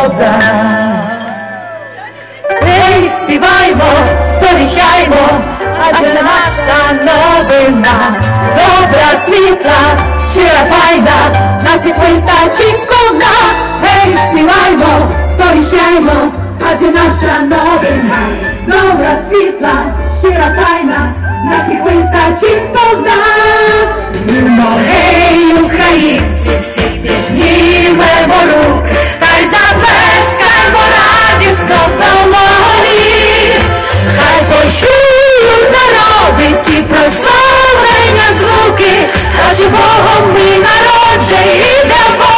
свобода. Ей, співаймо, сповіщаймо, адже наша новина добра, світла, щира, файна, на всіх вистачить сповна. Ей, співаймо, сповіщаймо, адже наша новина добра, світла, щира, файна, на всіх вистачить сповна. Гей, українці, всі піднімемо руки, та й заплескаймо радісно в долоні. Хай почують народи ці прославлення звуки, адже Богом ми народжені для Бога.